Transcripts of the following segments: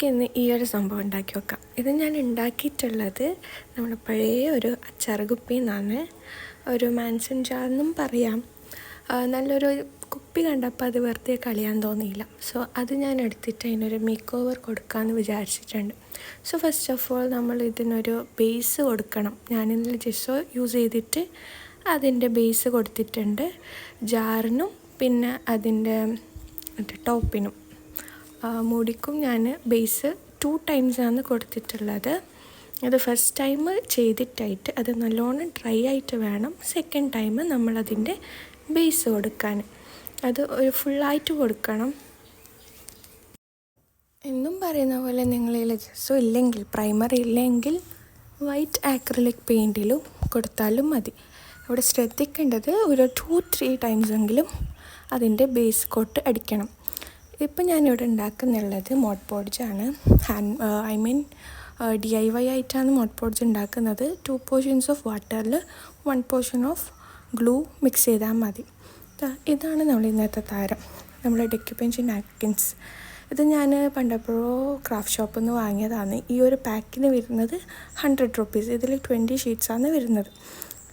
നമുക്കിന്ന് ഈ ഒരു സംഭവം ഉണ്ടാക്കി വെക്കാം. ഇത് ഞാൻ ഉണ്ടാക്കിയിട്ടുള്ളത് നമ്മുടെ പഴയ ഒരു അച്ചാറ് കുപ്പിയിൽ നിന്നാണ്. ഒരു മാൻസൺ ജാർ എന്നും പറയാം. നല്ലൊരു കുപ്പി കണ്ടപ്പോൾ അത് വെറുതെ കളയാൻ തോന്നിയില്ല. സോ അത് ഞാൻ എടുത്തിട്ട് അതിനൊരു മേക്ക് ഓവർ കൊടുക്കാമെന്ന് വിചാരിച്ചിട്ടുണ്ട്. സോ ഫസ്റ്റ് ഓഫ് ഓൾ നമ്മൾ ഇതിനൊരു ബേസ് കൊടുക്കണം. ഞാനിതിൽ ജെസ്സോ യൂസ് ചെയ്തിട്ട് അതിൻ്റെ ബേസ് കൊടുത്തിട്ടുണ്ട്, ജാറിനും പിന്നെ അതിൻ്റെ ടോപ്പിനും. മൂടിക്കും ഞാൻ ബേസ് 2 ടൈംസാണ് കൊടുത്തിട്ടുള്ളത്. അത് ഫസ്റ്റ് ടൈം ചെയ്തിട്ടായിട്ട് അത് നല്ലോണം ഡ്രൈ ആയിട്ട് വേണം സെക്കൻഡ് ടൈം നമ്മളതിൻ്റെ ബേസ് കൊടുക്കാൻ. അത് ഒരു ഫുള്ളായിട്ട് കൊടുക്കണം. എന്നും പറയുന്ന പോലെ നിങ്ങളിൽ ജെസ്സോ ഇല്ലെങ്കിൽ, പ്രൈമർ ഇല്ലെങ്കിൽ വൈറ്റ് ആക്രിലിക് പെയിൻറ്റിലും കൊടുത്താലും മതി. ഇവിടെ ശ്രദ്ധിക്കേണ്ടത് ഒരു 2-3 ടൈംസെങ്കിലും അതിൻ്റെ ബേസ് കോട്ട് അടിക്കണം. ഇപ്പം ഞാനിവിടെ ഉണ്ടാക്കുന്നുള്ളത് മോഡ് പോഡ്ജാണ്. DIY ആയിട്ടാണ് മോഡ് പോഡ്ജ് ഉണ്ടാക്കുന്നത്. 2 പോർഷൻസ് ഓഫ് വാട്ടറിൽ 1 പോർഷൻ ഓഫ് ഗ്ലൂ മിക്സ് ചെയ്താൽ മതി. ഇതാണ് നമ്മൾ ഇന്നത്തെ താരം, നമ്മുടെ ഡെക്യുപേജ് നാപ്കിൻസ്. ഇത് ഞാൻ പണ്ടപ്പോഴോ ക്രാഫ്റ്റ് ഷോപ്പിൽ നിന്ന് വാങ്ങിയതാണ്. ഈ ഒരു പാക്കിന് വരുന്നത് 100 റുപ്പീസ്. ഇതിൽ 20 ഷീറ്റ്സാണ് വരുന്നത്.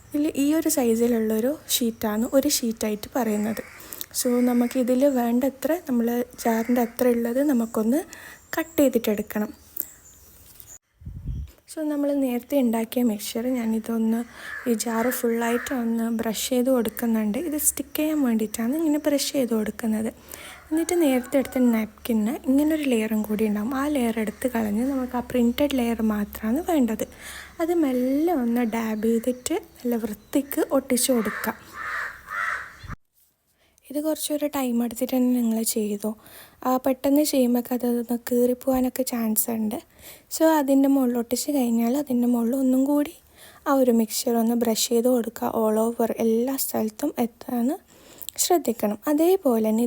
ഇതിൽ ഈ ഒരു സൈസിലുള്ളൊരു ഷീറ്റാണ് ഒരു ഷീറ്റായിട്ട് പറയുന്നത്. സോ നമുക്കിതിൽ വേണ്ടത്ര നമ്മൾ ജാറിൻ്റെ അത്ര ഉള്ളത് നമുക്കൊന്ന് കട്ട് ചെയ്തിട്ടെടുക്കണം. സോ നമ്മൾ നേരത്തെ ഉണ്ടാക്കിയ മിക്സ്ചർ ഞാനിതൊന്ന് ഈ ജാറ് ഫുള്ളായിട്ട് ഒന്ന് ബ്രഷ് ചെയ്ത് കൊടുക്കുന്നുണ്ട്. ഇത് സ്റ്റിക്ക് ചെയ്യാൻ വേണ്ടിയിട്ടാണ് ഇങ്ങനെ ബ്രഷ് ചെയ്ത് കൊടുക്കുന്നത്. എന്നിട്ട് നേരത്തെ എടുത്ത നാപ്കിന് ഇങ്ങനൊരു ലെയറും കൂടി ഉണ്ടാകും. ആ ലെയർ എടുത്ത് കളഞ്ഞ് നമുക്ക് ആ പ്രിൻറ്റഡ് ലെയർ മാത്രമാണ് വേണ്ടത്. അത് മെല്ലെ ഒന്ന് ഡാബ് ചെയ്തിട്ട് നല്ല വൃത്തിക്ക് ഒട്ടിച്ച് കൊടുക്കാം. ഇത് കുറച്ചൊരു ടൈം എടുത്തിട്ട് തന്നെ നിങ്ങൾ ചെയ്തോ. പെട്ടെന്ന് ചെയ്യുമ്പോൾ അതൊന്ന് കീറിപ്പോകാനൊക്കെ ചാൻസ് ഉണ്ട്. സോ അതിൻ്റെ മുകളിൽ ഒട്ടിച്ച് കഴിഞ്ഞാൽ അതിൻ്റെ മുകളിൽ ഒന്നും കൂടി ആ ഒരു മിക്സ്ചർ ഒന്ന് ബ്രഷ് ചെയ്ത് കൊടുക്കുക. ഓൾ ഓവർ എല്ലാ സ്ഥലത്തും എത്താൻ ശ്രദ്ധിക്കണം. അതേപോലെ തന്നെ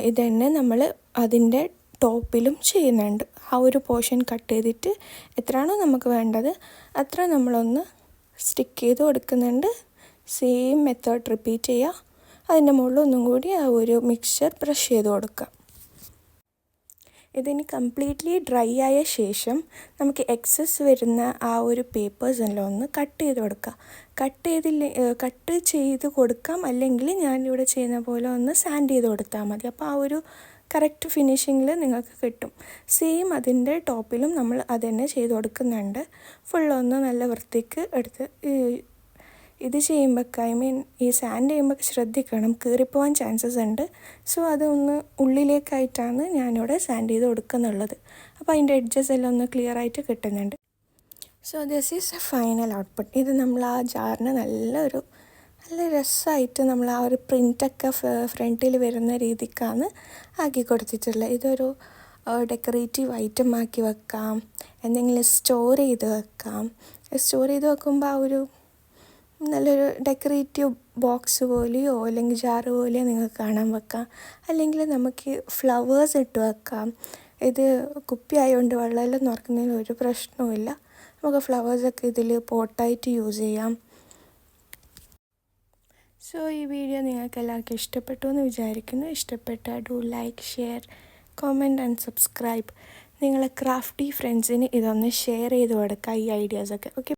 ഇത് തന്നെ നമ്മൾ അതിൻ്റെ ടോപ്പിലും ചെയ്യുന്നുണ്ട്. ആ ഒരു പോർഷൻ കട്ട് ചെയ്തിട്ട് എത്രയാണോ നമുക്ക് വേണ്ടത് അത്ര നമ്മളൊന്ന് സ്റ്റിക്ക് ചെയ്ത് കൊടുക്കുന്നുണ്ട്. സെയിം മെത്തേഡ് റിപ്പീറ്റ് ചെയ്യുക. അതിൻ്റെ മുകളിൽ ഒന്നും കൂടി ആ ഒരു മിക്സ്ചർ ബ്രഷ് ചെയ്ത് കൊടുക്കുക. ഇതിന് കംപ്ലീറ്റ്ലി ഡ്രൈ ആയ ശേഷം നമുക്ക് എക്സസ് വരുന്ന ആ ഒരു പേപ്പേഴ്സ് എല്ലാം ഒന്ന് കട്ട് ചെയ്ത് കൊടുക്കുക. കട്ട് ചെയ്ത് കൊടുക്കാം, അല്ലെങ്കിൽ ഞാനിവിടെ ചെയ്യുന്ന പോലെ ഒന്ന് സാൻഡ് ചെയ്ത് കൊടുത്താൽ മതി. അപ്പോൾ ആ ഒരു കറക്റ്റ് ഫിനിഷിങ്ങിൽ നിങ്ങൾക്ക് കിട്ടും. സെയിം അതിൻ്റെ ടോപ്പിലും നമ്മൾ അത് തന്നെ ചെയ്ത് കൊടുക്കുന്നുണ്ട്. ഫുള്ളൊന്ന് നല്ല വൃത്തിക്ക് എടുത്ത് ഇത് ചെയ്യുമ്പോൾ ഈ സാൻഡ് ചെയ്യുമ്പോൾ ശ്രദ്ധിക്കണം, കീറിപ്പോവാൻ ചാൻസസ് ഉണ്ട്. സോ അതൊന്ന് ഉള്ളിലേക്കായിട്ടാണ് ഞാനിവിടെ സാൻഡ് ചെയ്ത് കൊടുക്കുന്നുള്ളത്. അപ്പോൾ അതിൻ്റെ എഡ്ജസ് എല്ലാം ഒന്ന് ക്ലിയർ ആയിട്ട് കിട്ടുന്നുണ്ട്. So this is A final output. ഇത് നമ്മൾ ആ ജാറിന് നല്ല രസമായിട്ട് നമ്മൾ ആ ഒരു പ്രിൻ്റൊക്കെ ഫ്രണ്ടിൽ വരുന്ന രീതിക്കാണ് ആക്കി കൊടുത്തിട്ടുള്ളത്. ഇതൊരു ഡെക്കറേറ്റീവ് ഐറ്റം ആക്കി വെക്കാം, എന്തെങ്കിലും സ്റ്റോർ ചെയ്ത് വെക്കുമ്പോൾ ആ ഒരു നല്ലൊരു ഡെക്കറേറ്റീവ് ബോക്സ് പോലെയോ അല്ലെങ്കിൽ ജാറ് പോലെയോ നിങ്ങൾക്ക് കാണാൻ വെക്കാം. അല്ലെങ്കിൽ നമുക്ക് ഫ്ലവേഴ്സ് ഇട്ട് വെക്കാം. ഇത് കുപ്പി ആയതുകൊണ്ട് വെള്ളമെല്ലാം നിറക്കുന്നതിന് ഒരു പ്രശ്നവുമില്ല. നമുക്ക് ഫ്ലവേഴ്സൊക്കെ ഇതിൽ പോട്ടായിട്ട് യൂസ് ചെയ്യാം. സോ ഈ വീഡിയോ നിങ്ങൾക്ക് എല്ലാവർക്കും ഇഷ്ടപ്പെട്ടു എന്ന് വിചാരിക്കുന്നു. ഇഷ്ടപ്പെട്ടാൽ do like, share, comment and subscribe. നിങ്ങളെ ക്രാഫ്റ്റി ഫ്രണ്ട്സിന് ഇതൊന്ന് ഷെയർ ചെയ്ത് കൊടുക്കുക ഈ ഐഡിയാസൊക്കെ. ഓക്കെ.